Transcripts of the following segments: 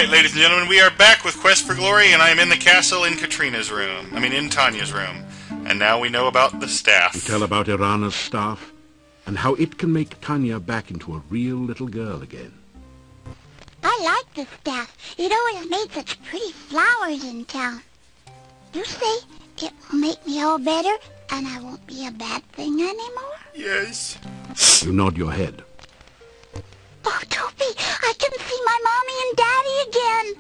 Alright, ladies and gentlemen, we are back with Quest for Glory, and I am in the castle in Katrina's room. In Tanya's room. And now we know about the staff. We tell about Irana's staff, and how it can make Tanya back into a real little girl again. I like the staff. It always made such pretty flowers in town. You say it will make me all better, and I won't be a bad thing anymore? Yes. You nod your head. Oh, Toby, I can see my mommy and Daddy again.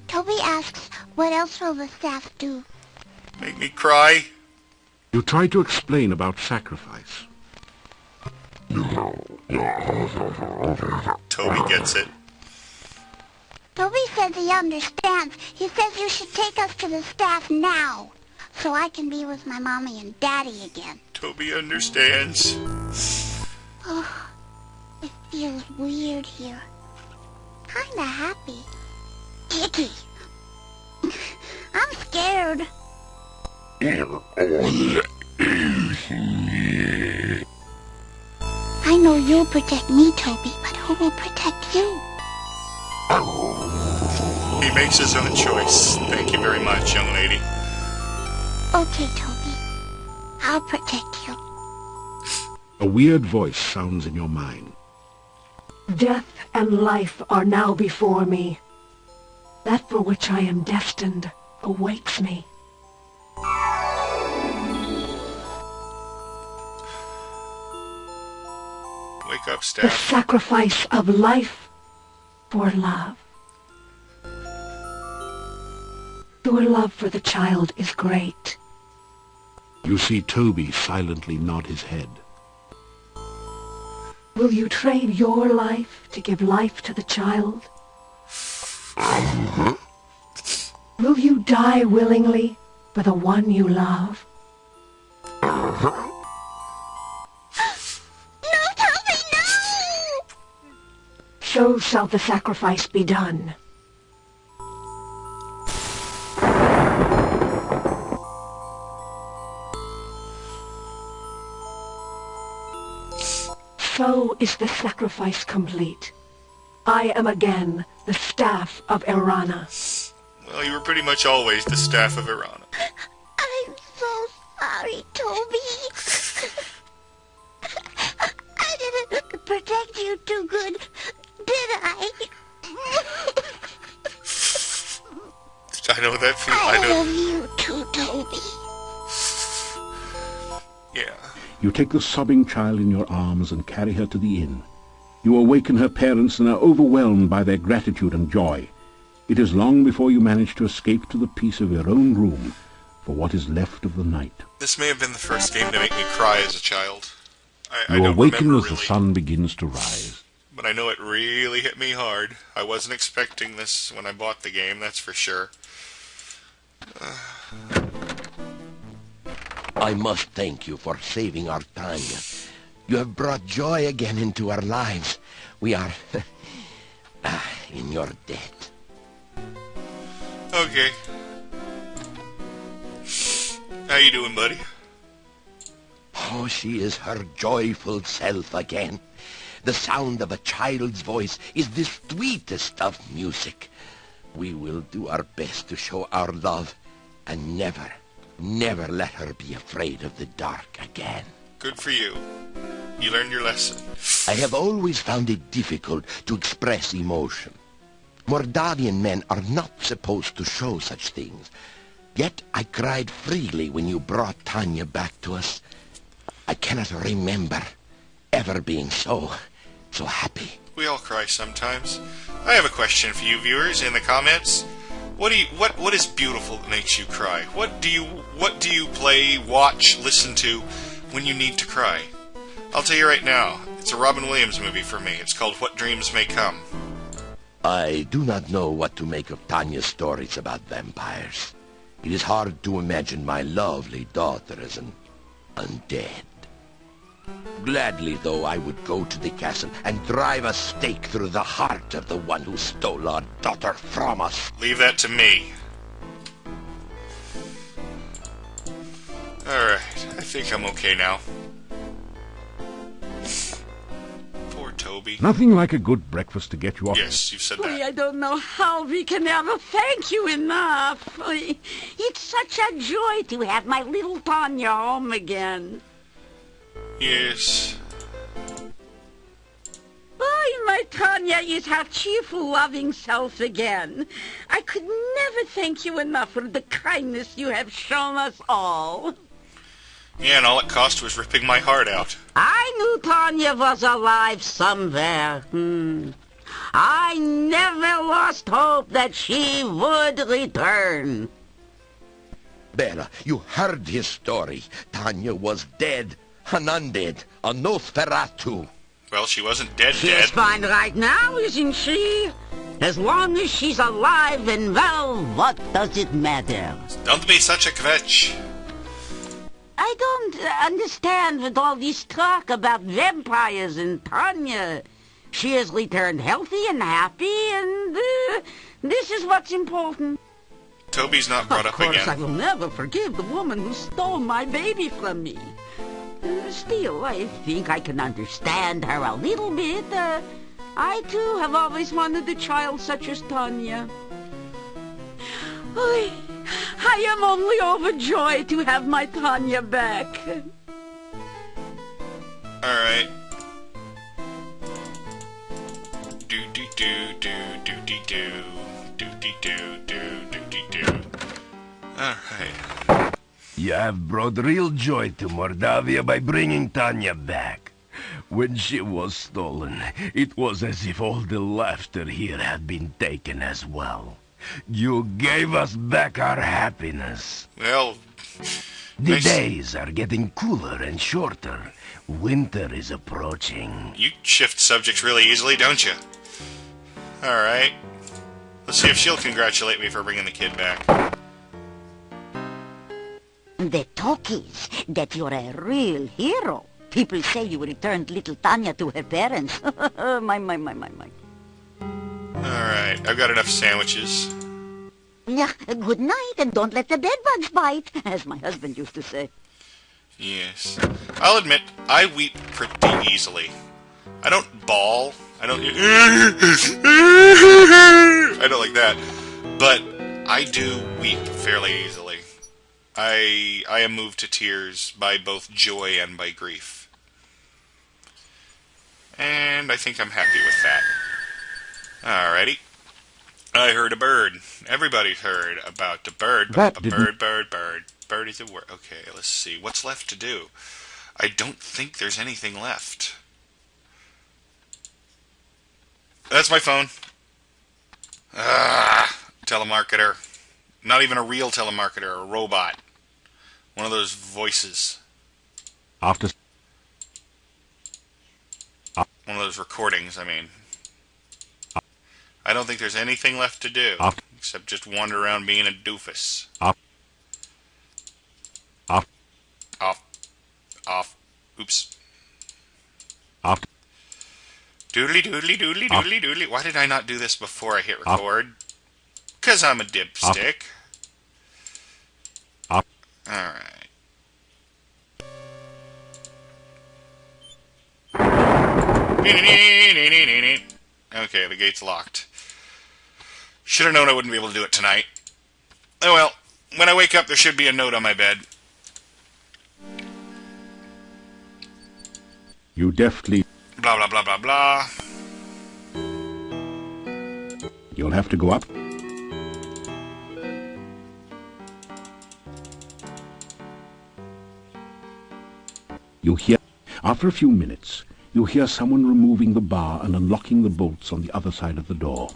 Toby asks, what else will the staff do? Make me cry. You try to explain about sacrifice. Toby gets it. Toby says he understands. He says you should take us to the staff now, so I can be with my mommy and daddy again. Toby understands. Oh, it feels weird here. Kinda happy. Icky. I'm scared. I know you'll protect me, Toby, but who will protect you? He makes his own choice. Thank you very much, young lady. Okay, Toby. I'll protect you. A weird voice sounds in your mind. Death and life are now before me. That for which I am destined awaits me. Wake up, The staff. sacrifice of life for love. Your love for the child is great. You see Toby silently nod his head. Will you trade your life to give life to the child? Will you die willingly for the one you love? No, Toby, no! So shall the sacrifice be done. So is the sacrifice complete. I am again the staff of Irana. Well, you were pretty much always the staff of Irana. I'm so sorry, Toby. I didn't protect you too good, did I? I know that feeling. I love you too, Toby. Yeah. You take the sobbing child in your arms and carry her to the inn. You awaken her parents and are overwhelmed by their gratitude and joy. It is long before you manage to escape to the peace of your own room for what is left of the night. This may have been the first game to make me cry as a child. I You don't awaken remember as the really, sun begins to rise. but I know it really hit me hard. I wasn't expecting this when I bought the game, that's for sure. I must thank you for saving our Tanya. You have brought joy again into our lives. We are in your debt. Okay. How you doing, buddy? Oh, she is her joyful self again. The sound of a child's voice is the sweetest of music. We will do our best to show our love and never, never let her be afraid of the dark again. Good for you. You learned your lesson. I have always found it difficult to express emotion. Mordadian men are not supposed to show such things. Yet I cried freely when you brought Tanya back to us. I cannot remember ever being so happy. We all cry sometimes. I have a question for you viewers in the comments. What is beautiful that makes you cry? What do you play, watch, listen to when you need to cry? I'll tell you right now, it's a Robin Williams movie for me. It's called What Dreams May Come. I do not know what to make of Tanya's stories about vampires. It is hard to imagine my lovely daughter as an undead. Gladly, though, I would go to the castle and drive a stake through the heart of the one who stole our daughter from us. Leave that to me. Alright, I think I'm okay now. Toby. Nothing like a good breakfast to get you off. Yes, you've said I that. don't know how we can ever thank you enough. It's such a joy to have my little Tanya home again. Yes. My Tanya is her cheerful, loving self again. I could never thank you enough for the kindness you have shown us all. Yeah, and all it cost was ripping my heart out. I knew Tanya was alive somewhere. I never lost hope that she would return. Bella, you heard his story. Tanya was dead, an undead, a Nosferatu. Well, she wasn't dead. She's fine right now, isn't she? As long as she's alive and well, what does it matter? Don't be such a kvetch. I don't understand with all this talk about vampires and Tanya. She has returned healthy and happy, and this is what's important. Toby's not brought up Of course, I again. will never forgive the woman who stole my baby from me. Still, I think I can understand her a little bit. I, too, have always wanted a child such as Tanya. I am only overjoyed to have my Tanya back. All right. Do-de-do-do-do-de-do. Do-de-do-do-do-de-do. All right. You have brought real joy to Mordavia by bringing Tanya back. When she was stolen, it was as if all the laughter here had been taken as well. You gave us back our happiness. Well, The nice. days are getting cooler and shorter. Winter is approaching. You shift subjects really easily, don't you? All right. Let's see if she'll congratulate me for bringing the kid back. The talk is that you're a real hero. People say you returned little Tanya to her parents. my. All right. I've got enough sandwiches. Yeah, good night, and don't let the bedbugs bite, as my husband used to say. Yes. I'll admit, I weep pretty easily. I don't bawl. I don't like that. But I do weep fairly easily. I am moved to tears by both joy and by grief. And I think I'm happy with that. Alrighty. I heard a bird. Everybody's heard about the bird. Bird is a word. Okay, let's see. What's left to do? I don't think there's anything left. That's my phone. Telemarketer. Not even a real telemarketer, a robot. One of those voices. After One of those recordings, I mean. I don't think there's anything left to do. Except just wander around being a doofus. Off. Oops. Doodly doodly doodly doodly doodly. Why did I not do this before I hit record? 'Cause I'm a dipstick. Alright. Okay, the gate's locked. Should have known I wouldn't be able to do it tonight. Oh well, when I wake up there should be a note on my bed. you deftly, Blah blah blah blah blah. you'll have to go up. You hear, after a few minutes, you hear someone removing the bar and unlocking the bolts on the other side of the door.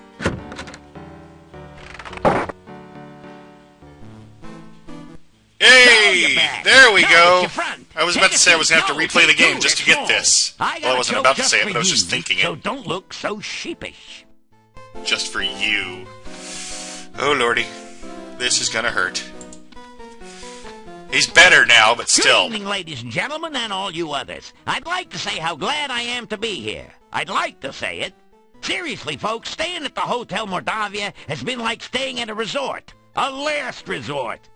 Hey! There we go! I was about to say I was going to have to replay the game just to get this. Well, I wasn't about to say it, but I was just thinking So it. don't look so sheepish. Just for you. Oh, lordy. This is gonna hurt. He's better now, but still. Good evening, ladies and gentlemen, and all you others. I'd like to say how glad I am to be here. I'd like to say it. Seriously, folks, staying at the Hotel Mordavia has been like staying at a resort. A last resort.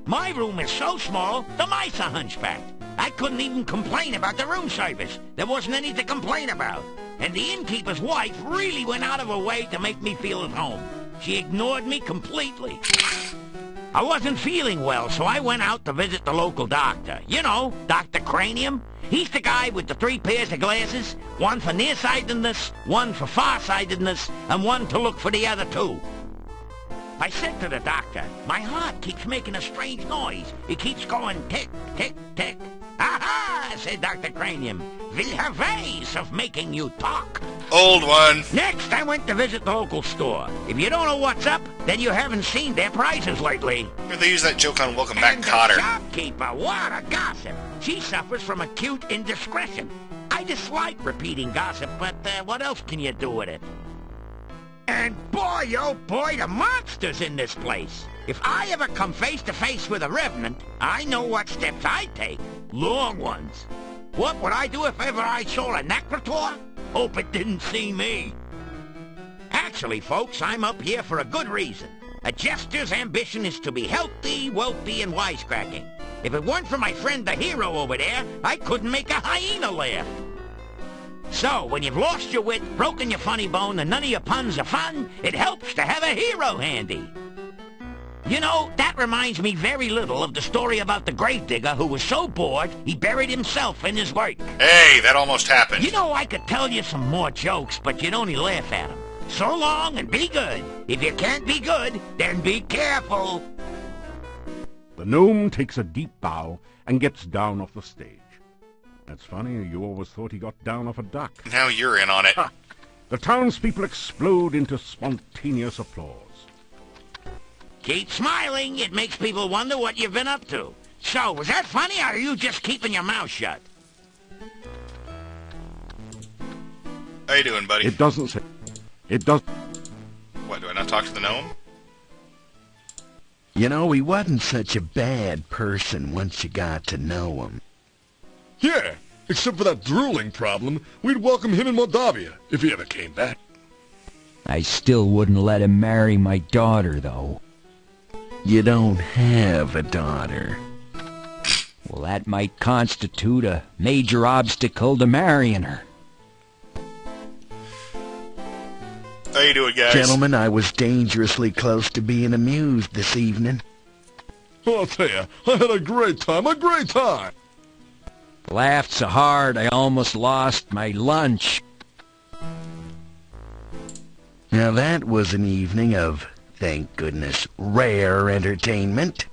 My room is so small, the mice are hunchbacked. I couldn't even complain about the room service. There wasn't any to complain about. And the innkeeper's wife really went out of her way to make me feel at home. She ignored me completely. I wasn't feeling well, so I went out to visit the local doctor. You know, Dr. Cranium. He's the guy with the 3 pairs of glasses, one for nearsightedness, one for farsightedness, and one to look for the other 2. I said to the doctor, my heart keeps making a strange noise. It keeps going tick, tick, tick. Aha, said Dr. Cranium. We have ways of making you talk. Old one. Next, I went to visit the local store. If you don't know what's up, then you haven't seen their prices lately. They use that joke on Welcome Back, And Cotter. the shopkeeper, what a gossip. She suffers from acute indiscretion. I dislike repeating gossip, but what else can you do with it? And boy, oh boy, the monster's in this place. If I ever come face to face with a revenant, I know what steps I'd take. Long ones. What would I do if ever I saw a necrotor? Hope it didn't see me. Actually, folks, I'm up here for a good reason. A jester's ambition is to be healthy, wealthy, and wisecracking. If it weren't for my friend the hero over there, I couldn't make a hyena laugh. So, when you've lost your wit, broken your funny bone, and none of your puns are fun, it helps to have a hero handy. You know, that reminds me very little of the story about the gravedigger who was so bored he buried himself in his work. Hey, that almost happened. You know, I could tell you some more jokes, but you'd only laugh at them. So long and be good. If you can't be good, then be careful. The gnome takes a deep bow and gets down off the stage. That's funny, you always thought he got down off a duck. Now you're in on it. The townspeople explode into spontaneous applause. Keep smiling. It makes people wonder what you've been up to. So, was that funny, or are you just keeping your mouth shut? How you doing, buddy? It doesn't say... It does... What, do I not talk to the gnome? You know, he wasn't such a bad person once you got to know him. Yeah, except for that drooling problem, we'd welcome him in Moldavia if he ever came back. I still wouldn't let him marry my daughter, though. You don't have a daughter. Well, that might constitute a major obstacle to marrying her. How you doing, guys? Gentlemen, I was dangerously close to being amused this evening. Well, I'll tell you, I had a great time. Laughed so hard I almost lost my lunch. Now that was an evening of, thank goodness, rare entertainment.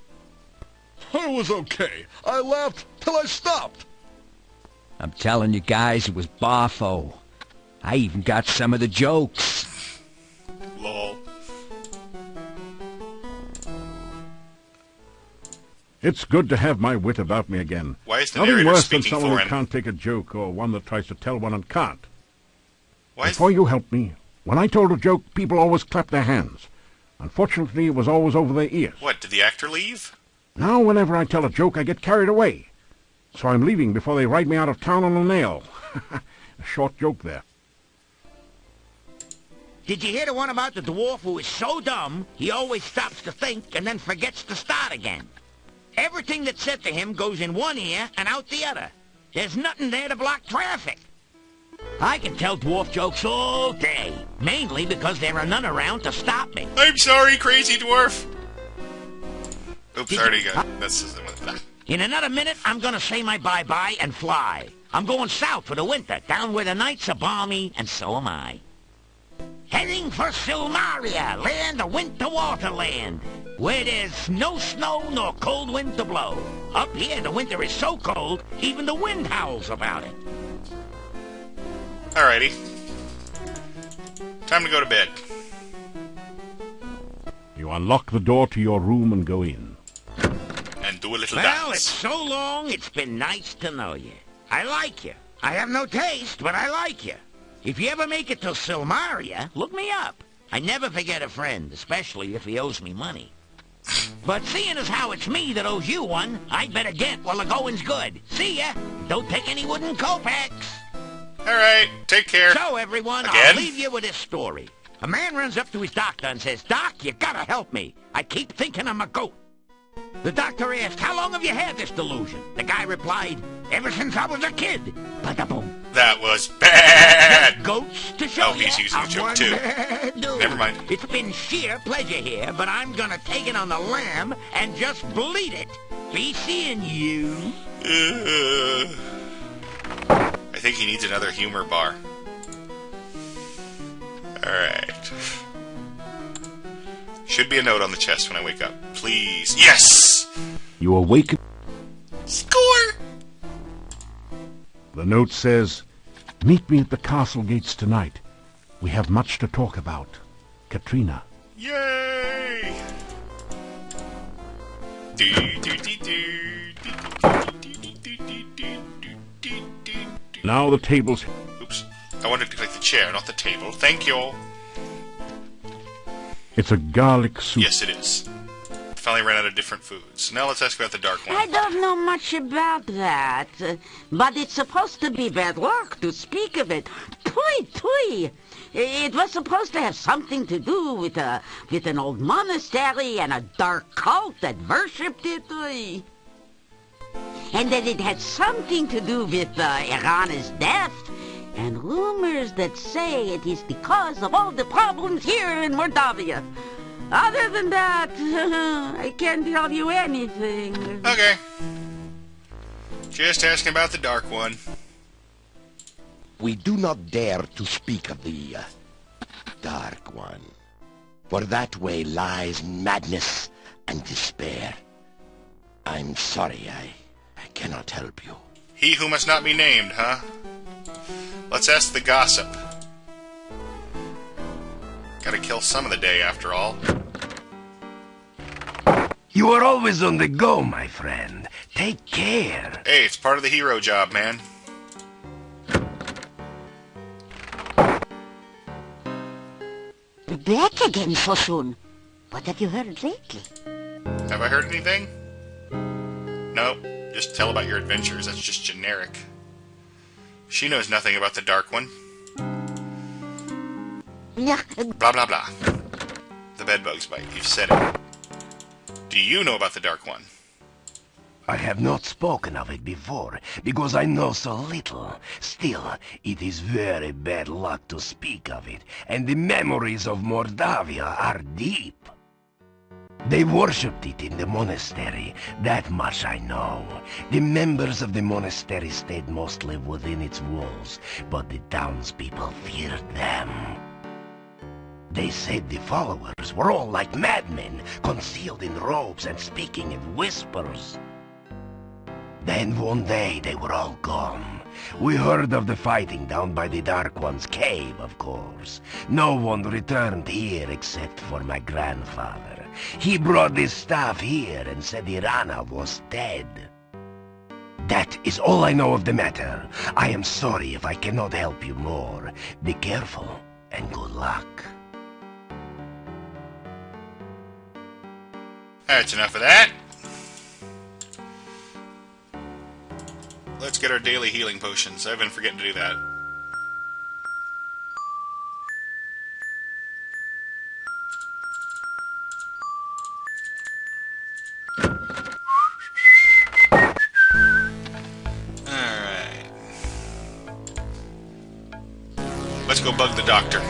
I was okay. I laughed till I stopped. I'm telling you guys, it was boffo. I even got some of the jokes. Lol. It's good to have my wit about me again. Why is the Nothing narrator worse than speaking someone for who him? can't take a joke or one that tries to tell one and can't. Why is... Before you helped me, when I told a joke, people always clapped their hands. Unfortunately, it was always over their ears. What, did the actor leave? Now, whenever I tell a joke, I get carried away. So I'm leaving before they ride me out of town on a nail. A short joke there. Did you hear the one about the dwarf who is so dumb, he always stops to think and then forgets to start again? Everything that's said to him goes in one ear and out the other. There's nothing there to block traffic. I can tell dwarf jokes all day, mainly because there are none around to stop me. I'm sorry, crazy dwarf. Oops, Did already you- got... That's... In another minute, I'm gonna say my bye-bye and fly. I'm going south for the winter, down where the nights are balmy, and so am I. Heading for Silmaria, land of winter waterland, where there's no snow nor cold wind to blow. Up here, the winter is so cold, even the wind howls about it. Alrighty. Time to go to bed. You unlock the door to your room and go in. And do a little Well, it's dance. so long, it's been nice to know you. I like you. I have no taste, but I like you. If you ever make it to Silmaria, look me up. I never forget a friend, especially if he owes me money. But seeing as how it's me that owes you one, I'd better get while the going's good. See ya! Don't take any wooden kopecks. Alright, take care. So, everyone, Again? I'll leave you with this story. A man runs up to his doctor and says, "Doc, you gotta help me. I keep thinking I'm a goat." The doctor asked, "How long have you had this delusion?" The guy replied, ever since I was a kid. Ba-da-boom. That was bad! Goats to show Oh, he's ya using a I'm joke one too. bad dude. Never mind. It's been sheer pleasure here, but I'm gonna take it on the lamb and just bleed it. Be seeing you. I think he needs another humor bar. Alright. Should be a note on the chest when I wake up. Please. Yes! You awaken. Score! The note says, "Meet me at the castle gates tonight. We have much to talk about. Katrina." Yay! Now the tables. Oops. I wanted to click the chair, not the table. Thank you. It's a garlic soup. Yes, it is. Finally ran out of different foods. Now let's ask about the dark one. I don't know much about that, but it's supposed to be bad luck to speak of it. Tui, tui. It was supposed to have something to do with an old monastery and a dark cult that worshipped it. And that it had something to do with Irana's death. And rumors that say it is the cause of all the problems here in Mordavia. Other than that, I can't tell you anything. Okay. Just asking about the dark one. We do not dare to speak of the Dark One, for that way lies madness and despair. I'm sorry, I cannot help you. He who must not be named, huh? Let's ask the gossip. Gotta kill some of the day, after all. You are always on the go, my friend. Take care. Hey, it's part of the hero job, man. Back again so soon. What have you heard lately? Have I heard anything? Nope. Just tell about your adventures. That's just generic. She knows nothing about the Dark One. Blah, blah, blah. The bedbugs bite. You've said it. Do you know about the Dark One? I have not spoken of it before, because I know so little. Still, it is very bad luck to speak of it, and the memories of Mordavia are deep. They worshipped it in the monastery, that much I know. The members of the monastery stayed mostly within its walls, but the townspeople feared them. They said the followers were all like madmen, concealed in robes and speaking in whispers. Then one day they were all gone. We heard of the fighting down by the Dark One's cave, of course. No one returned here except for my grandfather. He brought this staff here and said Irana was dead. That is all I know of the matter. I am sorry if I cannot help you more. Be careful and good luck. That's enough of that. Let's get our daily healing potions. I've been forgetting to do that. Alright. Let's go bug the doctor.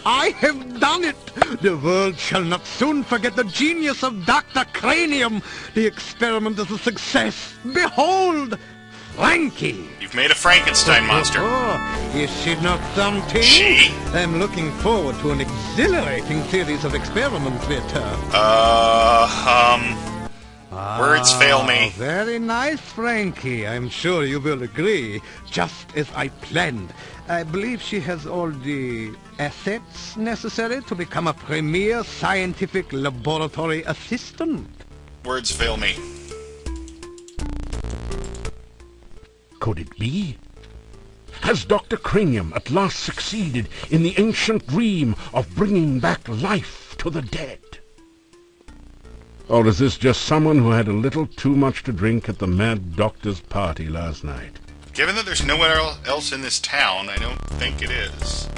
I have done it! The world shall not soon forget the genius of Dr. Cranium. The experiment is a success. Behold! Frankie! You've made a Frankenstein monster. Is she not something? She? I'm looking forward to an exhilarating series of experiments with her. Words fail me. Very nice, Frankie. I'm sure you will agree. Just as I planned. I believe she has all the assets necessary to become a premier scientific laboratory assistant. Words fail me. Could it be? Has Dr. Cranium at last succeeded in the ancient dream of bringing back life to the dead? Or is this just someone who had a little too much to drink at the Mad Doctor's party last night? Given that there's nowhere else in this town, I don't think it is.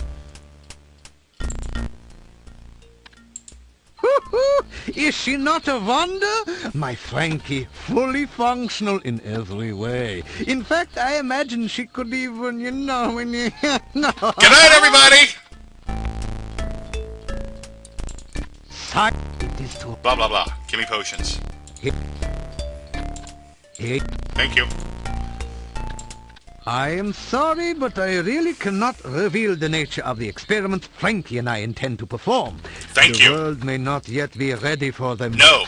Is she not a wonder? My Frankie, fully functional in every way. In fact, I imagine she could even, no. Good night, everybody! Blah, blah, blah. Give me potions. Thank you. I am sorry, but I really cannot reveal the nature of the experiments Frankie and I intend to perform. Thank you. The world may not yet be ready for them. No.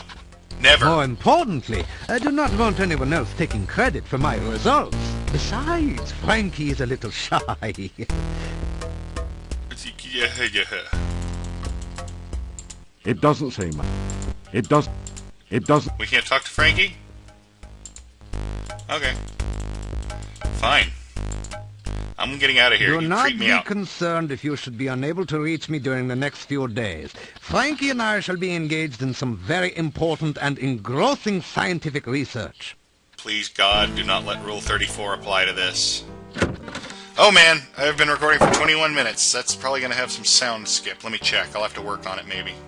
Never. More importantly, I do not want anyone else taking credit for my results. Besides, Frankie is a little shy. It doesn't say much. It doesn't. We can't talk to Frankie? Okay. Fine. I'm getting out of here. Do You not creep me be out. concerned if you should be unable to reach me during the next few days. Frankie and I shall be engaged in some very important and engrossing scientific research. Please, God, do not let Rule 34 apply to this. Oh, man. I've been recording for 21 minutes. That's probably going to have some sound skip. Let me check. I'll have to work on it, maybe.